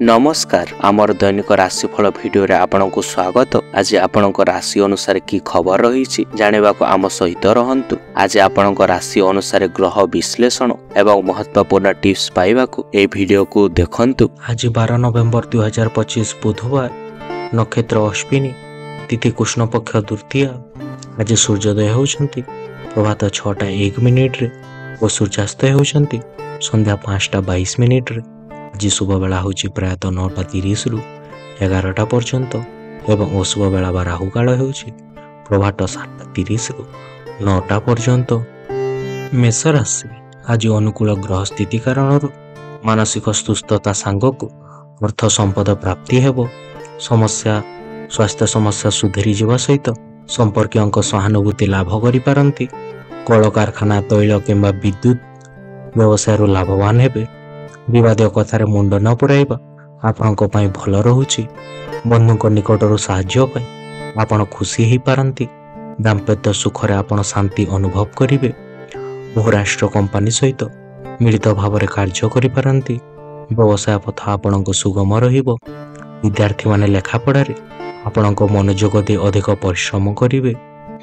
नमस्कार आमर दैनिक राशिफल भिडियो रे आपनकु स्वागत। आज आपनक राशि अनुसार की खबर रही जानिबा को आम सहित रहंतु। आज आपनक राशि अनुसार ग्रह विश्लेषण एवं महत्वपूर्ण टिप्स पाइबा को ए वीडियो को देखंतु। आज 12 नवेम्बर 2025 बुधवार, नक्षत्र अश्विनी, तिथि कृष्ण पक्ष द्वितीया। आज सूर्योदय होउछंती प्रभात 6:01 रे और सूर्यास्त होउछंती संध्या 5:22 रे। आज शुभ बेला हूँ प्रायतः 9:30 रु 11टा पर्यंत एवं अशुभ बेला बा राहु काल हो प्रभात 7:30 रु 9टा पर्यंत। मेष राशि आज अनुकूल ग्रह स्थिति कारण मानसिक सुस्थता सांगक अर्थ संपद प्राप्ति हेब। समस्या स्वास्थ्य समस्या सुधरी जावा सहित संपर्क सहानुभूति लाभ करिपारंती। कल कारखाना तैल किंबा विद्युत व्यवसाय लाभवान हेबे। विवाद कथार मुंड न पुराइबा आपनक पई भल रहुछि। बंधुक निकटरू साहाय्य पई आपण खुशी ही पारंती। दाम्पत्य सुख रे आपण शांति अनुभव करिवे। बहुराष्ट्र कंपनी सहित मिलित भावरे कार्य करि पारंती। व्यवसाय पथ आपनक सुगम रहिबो। विद्यार्थी माने लेखा पढ़ा रे आपनक मनोयोग दे अधिक परिश्रम करिवे।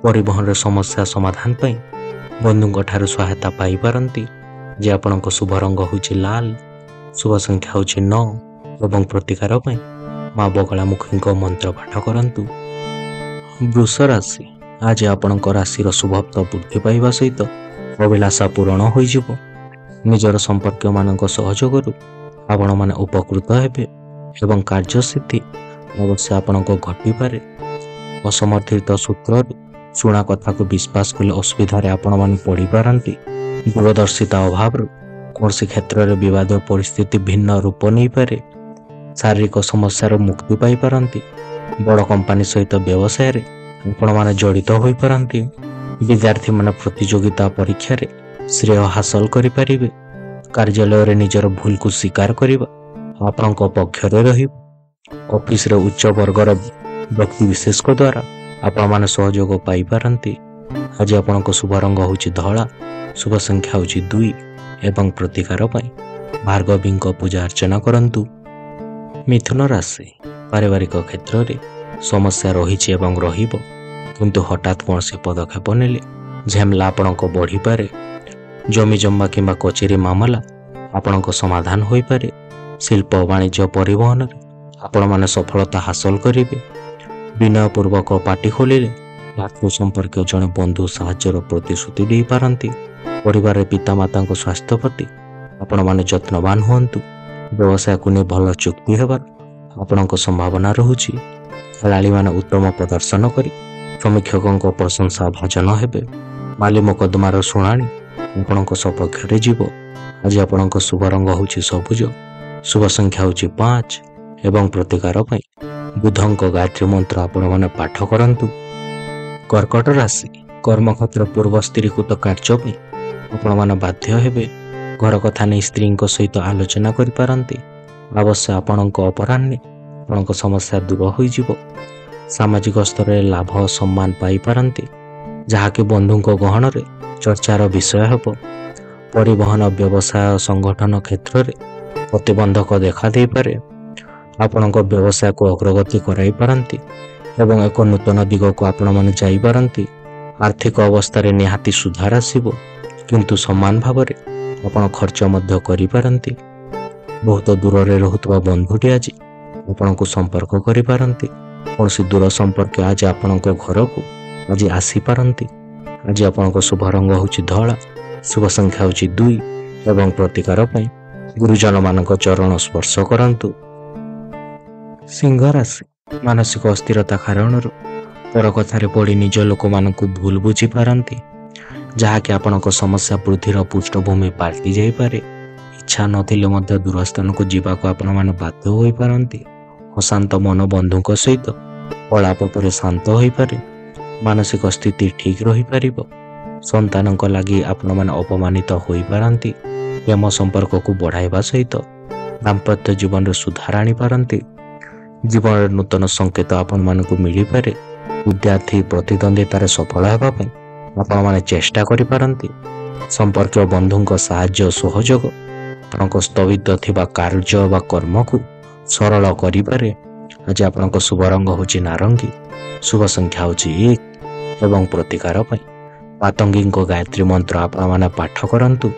परिवहन रे समस्या समाधान पई बंधुक ठारू सहायता पाई पारंती। जे आपनक शुभ रंग होछि लाल, शुभ संख्या होछि 9 एवं प्रतिकार पई मां बगलामुखी मंत्र पाठ करंतु। वृष राशि आज आपनक राशि शुभत्व वृद्धि पाइबा सहित अभिलाषा पूरण होई जिवो। निजर संपर्क मानक सहयोगरु आपण माने उपकृत हेबे एवं कार्यसिद्धि अवश्य आपनक घटी पारे। असमर्थित सूत्र शुणा कथा को विश्वास कले असुविधा रे आपण माने पड़ी पारंती। दूरदर्शिता अभाव कौन क्षेत्र में विवाद परिस्थिति भिन्न रूप नहीं पारे। शारीरिक समस्या मुक्ति पाई पारंती। बड़ कंपनी सहित व्यवसाय रे आपण माने जड़ित होई पारंती। विद्यार्थी माने प्रतियोगिता परीक्षा रे श्रेय हासिल करि परिबे। कार्यालय रे निजर भूल को स्वीकार करिबा आपनक पक्ष रे रहिबो। ऑफिस रे उच्च वर्गर व्यक्ति विशेष को द्वारा आपण माने सहयोग पाई पारंती। आज आपनक शुभ रंग होछि धला, शुभ संख्या होछि 2 एवं प्रतिकार पई भार्गवी पूजा अर्चना करंतु। मिथुन राशि पारिवारिक क्षेत्र रे समस्या रही एवं रहिबो, किंतु हठात कौन से पदक्षेप नेले झेमला आपनक बढ़ी पारे। जमी जम्मा किंबा कचेरी मामला आपनक समाधान होई पारे। शिल्प वाणिज्य परिवहन रे आपण माने सफलता हासिल करिवे। विनय पूर्वक पाटी खोलिले भातृ संपर्क जड़े बंधु साहाय्यर प्रतिश्रुति दे पारंती। परिवार पिता माता स्वास्थ्य प्रति आपण माने जत्नवान हुंतु। व्यवसाय को नहीं भल चुक्ति हेबार आपनक संभावना रहुछि। खेलाड़ी माने उत्तम प्रदर्शन करी समीक्षकों प्रशंसा भाजन हेबे। माली मुकदमार शुणाणी आपनक सपक्ष रे जीवो। आज आपनक शुभ रंग होछि सबुज, शुभ संख्या होछि 5 एवं प्रतिकार पई बुधंक गायत्री मंत्र आपण माने पाठ करंतु। कर्कट राशि कर्मक्षेत्र पूर्व स्थिरीकृत कार्य पई आपण माने बाध्य हेबे। घर कथा नहीं स्त्री सहित आलोचना करि पारंती। अवश्य आपनक अपराह्ने आपनक समस्या दूर होई जिवो। सामाजिक स्तर रे लाभ सम्मान पाई पारंती, जहा कि बंधुक गहन रे चर्चार विषय हेबो। परिवहन व्यवसाय संगठन क्षेत्र रे प्रतिबंधक देखा दे पारे। आपनक व्यवसाय को अग्रगति कराई पारंती एवं एक नूतन दिग को आपण माने जाई पारंती। आर्थिक अवस्था रे निहाती सुधार आसीबो, किंतु समान भाव रे आपण खर्च मध्य करि पारंती। बहुत दूर रे रहुतबा बंधुटी आज आपण को संपर्क करि पारंती। कोनसी दूर संपर्क आज आपण को घर को आज आसी पारंती। आज आपण को शुभ रंग होछि धला, शुभ संख्या होछि 2 एवं प्रतिकार पई गुरुजन मानक चरण स्पर्श करंतु। सिंह राशि मानसिक अस्थिरता कारण पर कथारे पड़ी निज लोक मानक भूल बुझी पारंती, जहा कि आपनक समस्या वृद्धिर पृष्ठभूमि पाल्टी जाई पारे। इच्छा नथिले मध्य दूर स्थान को जीवाको आपण माने बाध्य होई पारंती। अशांत मन बंधुक सहित पलापरे शांत होई पारे। मानसिक स्थिति ठीक रही पारिबो। संतानक लागि आपण माने अपमानित होई पारंती। प्रेम संपर्क को बढ़ाइबा सहित दाम्पत्य जीवन रे सुधार आनी पारंती। जीवन नूतन संकेत आपण मानक मिली पारे। विद्यार्थी प्रतिद्वंदितार सफल हेबा पई आपण माने चेष्टा करि पारंती। संपर्क बंधुक साहाय्य सहयोग आपनक स्थगित थिबा कार्य बा कर्म को ସରଳ କରିପାରେ। ଆଜି ଆପଣଙ୍କ ଶୁଭ ରଙ୍ଗ ହେଉଛି ନାରଙ୍ଗୀ, ଶୁଭ ସଂଖ୍ୟା ହେଉଛି 1 ଏବଂ ପ୍ରତିକାର ପାଇଁ ମାତଙ୍ଗୀଙ୍କ ଗାୟତ୍ରୀ ମନ୍ତ୍ର ଆପଣମାନେ ପାଠ କରନ୍ତୁ।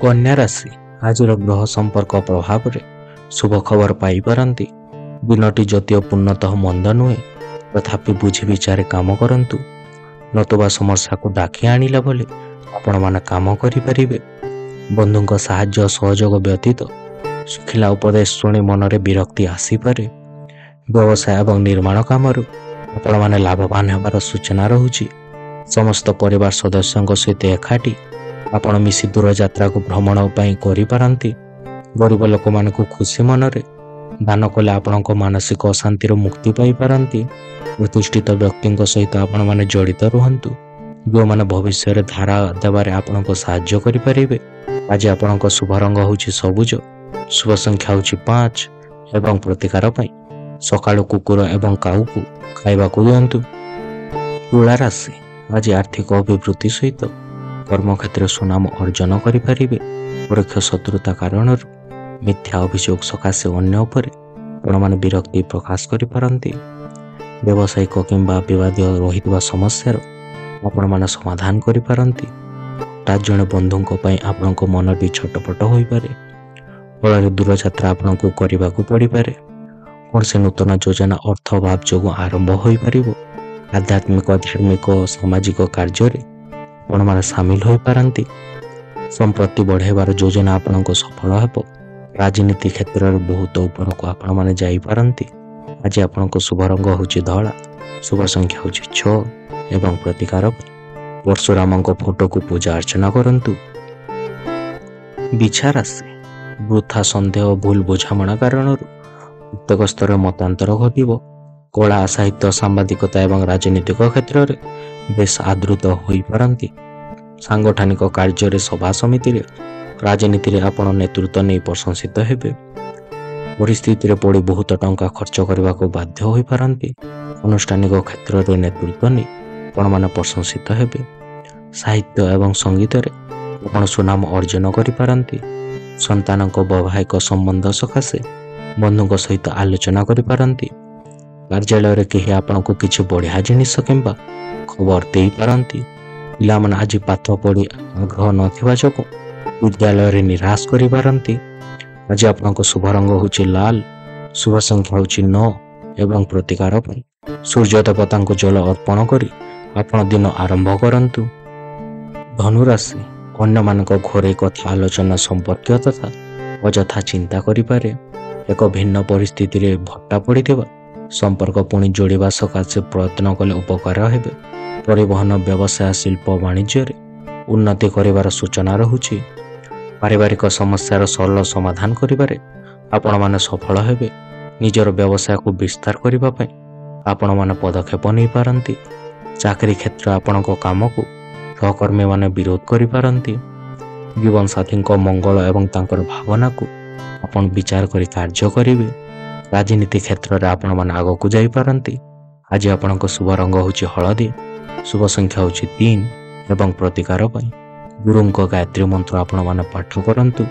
କନ୍ୟା ରାଶି, ଆଜିର ଗ୍ରହ ସମ୍ପର୍କ ପ୍ରଭାବରେ ଶୁଭ ଖବର ପାଇପାରନ୍ତି। ଦିନଟି ଯଦିଓ ପୂର୍ଣ୍ଣତଃ ମନ୍ଦ ନୁହେଁ, ତଥାପି ବୁଝି ବିଚାରେ କାମ କରନ୍ତୁ, ନତୁବା ସମସ୍ୟାକୁ ଡାକି ଆଣିଲା ଭଳି ଆପଣମାନେ କାମ କରିପାରିବେ। ବନ୍ଧୁଙ୍କ ସାହାଯ୍ୟ ସହଯୋଗ ବ୍ୟତୀତ ଶୁଖିଲା ଉପଦେଶ ଶୁଣି ମନରେ ବିରକ୍ତି ଆସିପାରେ। ବ୍ୟବସାୟ ଏବଂ ନିର୍ମାଣ କାମରୁ ଆପଣମାନେ ଲାଭବାନ ହେବାର ସୂଚନା ରହୁଛି। ସମସ୍ତ ପରିବାର ସଦସ୍ୟଙ୍କ ସହିତ ଏକାଠି ଆପଣ ମିଶି ଦୂରଯାତ୍ରାକୁ ଭ୍ରମଣ ପାଇଁ କରିପାରନ୍ତି। ଗରିବ ଲୋକମାନଙ୍କୁ ଖୁସି ମନରେ ଦାନ କଲେ ଆପଣଙ୍କ ମାନସିକ ଅଶାନ୍ତିରୁ ମୁକ୍ତି ପାଇପାରନ୍ତି। ପ୍ରତିଷ୍ଠିତ ବ୍ୟକ୍ତିଙ୍କ ସହିତ ଆପଣମାନେ ଜଡ଼ିତ ରୁହନ୍ତୁ, ଯେଉଁମାନେ ଭବିଷ୍ୟତରେ ଧାରା ଦେବାରେ ଆପଣଙ୍କୁ ସାହାଯ୍ୟ କରିପାରିବେ। ଆଜି ଆପଣଙ୍କ ଶୁଭ ରଙ୍ଗ ହେଉଛି ସବୁଜ, ଶୁଭ ସଂଖ୍ୟା ହେଉଛି 5 ଏବଂ ପ୍ରତିକାର ପାଇଁ ସକାଳୁ କୁକୁର ଏବଂ କାଉକୁ ଖାଇବାକୁ ଦିଅନ୍ତୁ। ତୁଳା ରାଶି, ଆଜି ଆର୍ଥିକ ଅଭିବୃଦ୍ଧି ସହିତ କର୍ମକ୍ଷେତ୍ରରେ ସୁନାମ ଅର୍ଜନ କରିପାରିବେ। ପରୋକ୍ଷ ଶତ୍ରୁତା କାରଣରୁ ମିଥ୍ୟା ଅଭିଯୋଗ ସକାଶେ ଅନ୍ୟ ଉପରେ ଆପଣମାନେ ବିରକ୍ତି ପ୍ରକାଶ କରିପାରନ୍ତି। ବ୍ୟବସାୟିକ କିମ୍ବା ବିବାଦୀୟ ରହିଥିବା ସମସ୍ୟାର ଆପଣମାନେ ସମାଧାନ କରିପାରନ୍ତି। ହଠାତ୍ ଜଣେ ବନ୍ଧୁଙ୍କ ପାଇଁ ଆପଣଙ୍କ ମନଟି ଛଟପଟ ହୋଇପାରେ, ଫଳରେ ଦୂରଯାତ୍ରା ଆପଣଙ୍କୁ କରିବାକୁ ପଡ଼ିପାରେ। କୌଣସି ନୂତନ ଯୋଜନା ଅର୍ଥ ଅଭାବ ଯୋଗୁଁ ଆରମ୍ଭ ହୋଇପାରିବ। ଆଧ୍ୟାତ୍ମିକ, ଧାର୍ମିକ ଓ ସାମାଜିକ କାର୍ଯ୍ୟରେ ଆପଣମାନେ ସାମିଲ ହୋଇପାରନ୍ତି। ସମ୍ପତ୍ତି ବଢ଼ାଇବାର ଯୋଜନା ଆପଣଙ୍କ ସଫଳ ହେବ। ରାଜନୀତି କ୍ଷେତ୍ରରେ ବହୁତ ଉପରକୁ ଆପଣମାନେ ଯାଇପାରନ୍ତି। ଆଜି ଆପଣଙ୍କ ଶୁଭ ରଙ୍ଗ ହେଉଛି ଧଳା, ଶୁଭ ସଂଖ୍ୟା ହେଉଛି 6 ଏବଂ ପ୍ରତିକାର ପାଇଁ ପରଶୁରାମଙ୍କ ଫଟୋକୁ ପୂଜା ଅର୍ଚ୍ଚନା କରନ୍ତୁ। ବିଛା ରାଶି, ବୃଥା ସନ୍ଦେହ ଓ ଭୁଲ ବୁଝାମଣା କାରଣରୁ ପ୍ରତ୍ୟେକ ସ୍ତରରେ ମତାନ୍ତର ଘଟିବ। କଳା, ସାହିତ୍ୟ, ସାମ୍ବାଦିକତା ଏବଂ ରାଜନୈତିକ କ୍ଷେତ୍ରରେ ବେଶ ଆଦୃତ ହୋଇପାରନ୍ତି। ସାଂଗଠନିକ କାର୍ଯ୍ୟରେ, ସଭା ସମିତିରେ, ରାଜନୀତିରେ ଆପଣ ନେତୃତ୍ୱ ନେଇ ପ୍ରଶଂସିତ ହେବେ। ପରିସ୍ଥିତିରେ ପଡ଼ି ବହୁତ ଟଙ୍କା ଖର୍ଚ୍ଚ କରିବାକୁ ବାଧ୍ୟ ହୋଇପାରନ୍ତି। ଆନୁଷ୍ଠାନିକ କ୍ଷେତ୍ରରେ ନେତୃତ୍ୱ ନେଇ ଆପଣମାନେ ପ୍ରଶଂସିତ ହେବେ। ସାହିତ୍ୟ ଏବଂ ସଙ୍ଗୀତରେ ଆପଣ ସୁନାମ ଅର୍ଜନ କରିପାରନ୍ତି। ସନ୍ତାନଙ୍କ ବୈବାହିକ ସମ୍ବନ୍ଧ ସକାଶେ ବନ୍ଧୁଙ୍କ ସହିତ ଆଲୋଚନା କରିପାରନ୍ତି। କାର୍ଯ୍ୟାଳୟରେ କେହି ଆପଣଙ୍କୁ କିଛି ବଢ଼ିଆ ଜିନିଷ କିମ୍ବା ଖବର ଦେଇପାରନ୍ତି। ପିଲାମାନେ ଆଜି ପାଠ ପଢ଼ି ଆଗ୍ରହ ନଥିବା ଯୋଗୁଁ ବିଦ୍ୟାଳୟରେ ନିରାଶ କରିପାରନ୍ତି। ଆଜି ଆପଣଙ୍କ ଶୁଭ ରଙ୍ଗ ହେଉଛି ଲାଲ, ଶୁଭ ସଂଖ୍ୟା ହେଉଛି 9 ଏବଂ ପ୍ରତିକାର ପାଇଁ ସୂର୍ଯ୍ୟ ଦେବତାଙ୍କୁ ଜଳ ଅର୍ପଣ କରି ଆପଣ ଦିନ ଆରମ୍ଭ କରନ୍ତୁ। ଧନୁରାଶି, ଅନ୍ୟମାନଙ୍କ ଘରୋଇ କଥା ଆଲୋଚନା ସମ୍ପର୍କୀୟ ତଥା ଅଯଥା ଚିନ୍ତା କରିପାରେ। ଏକ ଭିନ୍ନ ପରିସ୍ଥିତିରେ ଭଟ୍ଟା ପଡ଼ିଥିବା ସମ୍ପର୍କ ପୁଣି ଯୋଡ଼ିବା ସକାଶେ ପ୍ରୟତ୍ନ କଲେ ଉପକାର ହେବେ। ପରିବହନ, ବ୍ୟବସାୟ, ଶିଳ୍ପ ବାଣିଜ୍ୟରେ ଉନ୍ନତି କରିବାର ସୂଚନା ରହୁଛି। ପାରିବାରିକ ସମସ୍ୟାର ସରଳ ସମାଧାନ କରିବାରେ ଆପଣମାନେ ସଫଳ ହେବେ। ନିଜର ବ୍ୟବସାୟକୁ ବିସ୍ତାର କରିବା ପାଇଁ ଆପଣମାନେ ପଦକ୍ଷେପ ନେଇପାରନ୍ତି। ଚାକିରି କ୍ଷେତ୍ର ଆପଣଙ୍କ କାମକୁ ସହକର୍ମୀମାନେ ବିରୋଧ କରିପାରନ୍ତି। ଜୀବନସାଥୀଙ୍କ ମଙ୍ଗଳ ଏବଂ ତାଙ୍କର ଭାବନାକୁ ଆପଣ ବିଚାର କରି କାର୍ଯ୍ୟ କରିବେ। ରାଜନୀତି କ୍ଷେତ୍ରରେ ଆପଣମାନେ ଆଗକୁ ଯାଇପାରନ୍ତି। ଆଜି ଆପଣଙ୍କ ଶୁଭ ରଙ୍ଗ ହେଉଛି ହଳଦୀ, ଶୁଭ ସଂଖ୍ୟା ହେଉଛି 3 ଏବଂ ପ୍ରତିକାର ପାଇଁ ଗୁରୁଙ୍କ ଗାୟତ୍ରୀ ମନ୍ତ୍ର ଆପଣମାନେ ପାଠ କରନ୍ତୁ।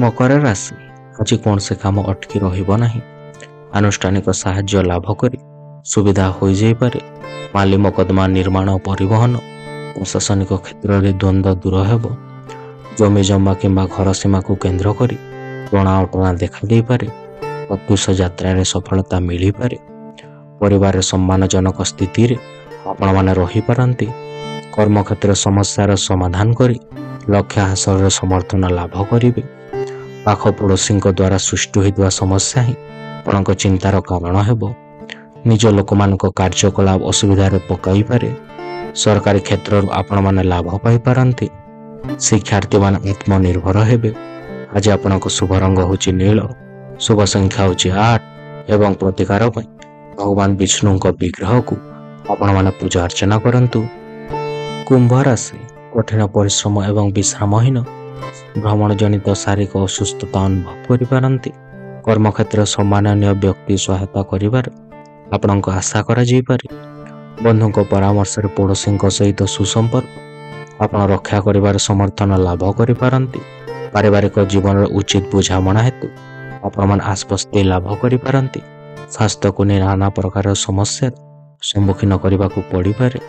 ମକର ରାଶି, ଆଜି କୌଣସି କାମ ଅଟକି ରହିବ ନାହିଁ। ଆନୁଷ୍ଠାନିକ ସାହାଯ୍ୟ ଲାଭ କରି ସୁବିଧା ହୋଇଯାଇପାରେ। ମାଲି ମକଦ୍ଦମା, ନିର୍ମାଣ, ପରିବହନ, ପ୍ରଶାସନିକ କ୍ଷେତ୍ରରେ ଦ୍ୱନ୍ଦ୍ୱ ଦୂର ହେବ। ଜମି ଜମା କିମ୍ବା ଘର ସୀମାକୁ କେନ୍ଦ୍ର କରି ଟଣା ଅଟଣା ଦେଖାଦେଇପାରେ। ପ୍ରତ୍ୟୁଷ ଯାତ୍ରାରେ ସଫଳତା ମିଳିପାରେ। ପରିବାରରେ ସମ୍ମାନଜନକ ସ୍ଥିତିରେ ଆପଣମାନେ ରହିପାରନ୍ତି। କର୍ମକ୍ଷେତ୍ରରେ ସମସ୍ୟାର ସମାଧାନ କରି ଲକ୍ଷ୍ୟ ହାସଲରେ ସମର୍ଥନ ଲାଭ କରିବେ। ପାଖ ପଡ଼ୋଶୀଙ୍କ ଦ୍ୱାରା ସୃଷ୍ଟି ହୋଇଥିବା ସମସ୍ୟା ହିଁ ଆପଣଙ୍କ ଚିନ୍ତାର କାରଣ ହେବ। ନିଜ ଲୋକମାନଙ୍କ କାର୍ଯ୍ୟକଳାପ ଅସୁବିଧାରେ ପକାଇପାରେ। ସରକାରୀ କ୍ଷେତ୍ରରୁ ଆପଣମାନେ ଲାଭ ପାଇପାରନ୍ତି। ଶିକ୍ଷାର୍ଥୀମାନେ ଆତ୍ମନିର୍ଭର ହେବେ। ଆଜି ଆପଣଙ୍କ ଶୁଭ ରଙ୍ଗ ହେଉଛି ନୀଳ, ଶୁଭ ସଂଖ୍ୟା ହେଉଛି 8 ଏବଂ ପ୍ରତିକାର ପାଇଁ ଭଗବାନ ବିଷ୍ଣୁଙ୍କ ବିଗ୍ରହକୁ ଆପଣମାନେ ପୂଜା ଅର୍ଚ୍ଚନା କରନ୍ତୁ। କୁମ୍ଭ ରାଶି, କଠିନ ପରିଶ୍ରମ ଏବଂ ବିଶ୍ରାମହୀନ ଭ୍ରମଣ ଜନିତ ଶାରୀରିକ ଅସୁସ୍ଥତା ଅନୁଭବ କରିପାରନ୍ତି। କର୍ମକ୍ଷେତ୍ରରେ ସମ୍ମାନନୀୟ ବ୍ୟକ୍ତି ସହାୟତା କରିବାର ଆପଣଙ୍କ ଆଶା କରାଯାଇପାରେ। ବନ୍ଧୁଙ୍କ ପରାମର୍ଶରେ ପଡ଼ୋଶୀଙ୍କ ସହିତ ସୁସମ୍ପର୍କ ଆପଣ ରକ୍ଷା କରିବାର ସମର୍ଥନ ଲାଭ କରିପାରନ୍ତି। ପାରିବାରିକ ଜୀବନରେ ଉଚିତ ବୁଝାମଣା ହେତୁ ଆପଣମାନେ ଆଶ୍ୱସ୍ତି ଲାଭ କରିପାରନ୍ତି। ସ୍ୱାସ୍ଥ୍ୟକୁ ନେଇ ନାନା ପ୍ରକାର ସମସ୍ୟାର ସମ୍ମୁଖୀନ କରିବାକୁ ପଡ଼ିପାରେ।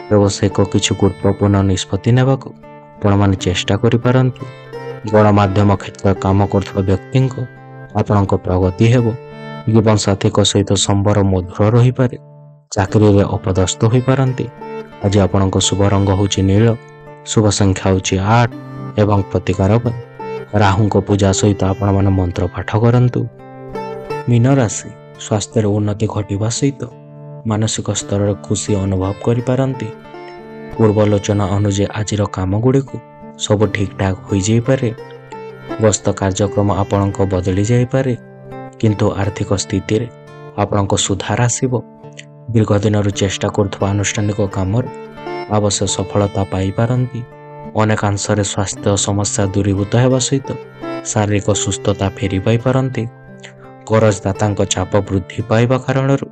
ବ୍ୟବସାୟିକ କିଛି ଗୁରୁତ୍ୱପୂର୍ଣ୍ଣ ନିଷ୍ପତ୍ତି ନେବାକୁ ଆପଣମାନେ ଚେଷ୍ଟା କରିପାରନ୍ତି। ଗଣମାଧ୍ୟମ କ୍ଷେତ୍ରରେ କାମ କରୁଥିବା ବ୍ୟକ୍ତିଙ୍କ ଆପଣଙ୍କ ପ୍ରଗତି ହେବ। ଜୀବନସାଥୀଙ୍କ ସହିତ ସମ୍ପର୍କ ମଧୁର ରହିପାରେ। ଚାକିରିରେ ଅପଦସ୍ଥ ହୋଇପାରନ୍ତି। ଆଜି ଆପଣଙ୍କ ଶୁଭ ରଙ୍ଗ ହେଉଛି ନୀଳ, ଶୁଭ ସଂଖ୍ୟା ହେଉଛି 8 ଏବଂ ପ୍ରତିକାର ପାଇଁ ରାହୁଙ୍କ ପୂଜା ସହିତ ଆପଣମାନେ ମନ୍ତ୍ର ପାଠ କରନ୍ତୁ। ମୀନ ରାଶି, ସ୍ୱାସ୍ଥ୍ୟରେ ଉନ୍ନତି ଘଟିବା ସହିତ ମାନସିକ ସ୍ତରରେ ଖୁସି ଅନୁଭବ କରିପାରନ୍ତି। ପୂର୍ବଲୋଚନା ଅନୁଯାୟୀ ଆଜିର କାମଗୁଡ଼ିକୁ ସବୁ ଠିକ୍ଠାକ୍ ହୋଇଯାଇପାରେ। ଗସ୍ତ କାର୍ଯ୍ୟକ୍ରମ ଆପଣଙ୍କ ବଦଳି ଯାଇପାରେ, କିନ୍ତୁ ଆର୍ଥିକ ସ୍ଥିତିରେ ଆପଣଙ୍କ ସୁଧାର ଆସିବ। ଦୀର୍ଘ ଦିନରୁ ଚେଷ୍ଟା କରୁଥିବା ଆନୁଷ୍ଠାନିକ କାମରେ ଅବଶ୍ୟ ସଫଳତା ପାଇପାରନ୍ତି। ଅନେକାଂଶରେ ସ୍ୱାସ୍ଥ୍ୟ ସମସ୍ୟା ଦୂରୀଭୂତ ହେବା ସହିତ ଶାରୀରିକ ସୁସ୍ଥତା ଫେରି ପାଇପାରନ୍ତି। କରଜଦାତାଙ୍କ ଚାପ ବୃଦ୍ଧି ପାଇବା କାରଣରୁ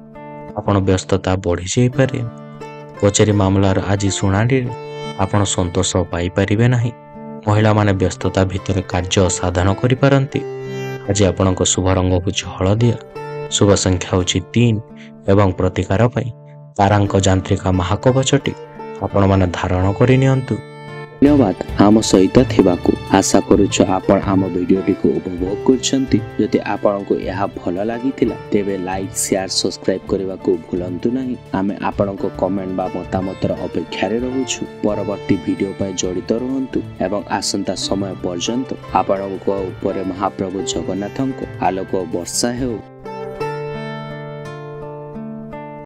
ଆପଣ ବ୍ୟସ୍ତତା ବଢ଼ିଯାଇପାରେ। କଚେରୀ ମାମଲାର ଆଜି ଶୁଣାଣିରେ ଆପଣ ସନ୍ତୋଷ ପାଇପାରିବେ ନାହିଁ। ମହିଳାମାନେ ବ୍ୟସ୍ତତା ଭିତରେ କାର୍ଯ୍ୟ ସାଧନ କରିପାରନ୍ତି। ଆଜି ଆପଣଙ୍କ ଶୁଭ ରଙ୍ଗ ହେଉଛି ହଳଦିଆ, ଶୁଭ ସଂଖ୍ୟା ହେଉଛି 3 ଏବଂ ପ୍ରତିକାର ପାଇଁ ତାରାଙ୍କ ଯାନ୍ତ୍ରିକା ମହାକବଚଟି ଆପଣମାନେ ଧାରଣ କରିନିଅନ୍ତୁ। ଧନ୍ୟବାଦ ଆମ ସହିତ ଥିବାକୁ। ଆଶା କରୁଛୁ ଆପଣ ଆମ ଭିଡ଼ିଓଟିକୁ ଉପଭୋଗ କରିଛନ୍ତି। ଯଦି ଆପଣଙ୍କୁ ଏହା ଭଲ ଲାଗିଥିଲା ତେବେ ଲାଇକ୍, ସେୟାର, ସବସ୍କ୍ରାଇବ୍ କରିବାକୁ ଭୁଲନ୍ତୁ ନାହିଁ। ଆମେ ଆପଣଙ୍କ କମେଣ୍ଟ ବା ମତାମତର ଅପେକ୍ଷାରେ ରହୁଛୁ। ପରବର୍ତ୍ତୀ ଭିଡ଼ିଓ ପାଇଁ ଜଡ଼ିତ ରୁହନ୍ତୁ ଏବଂ ଆସନ୍ତା ସମୟ ପର୍ଯ୍ୟନ୍ତ ଆପଣଙ୍କ ଉପରେ ମହାପ୍ରଭୁ ଜଗନ୍ନାଥଙ୍କ ଆଲୋକ ବର୍ଷା ହେଉ।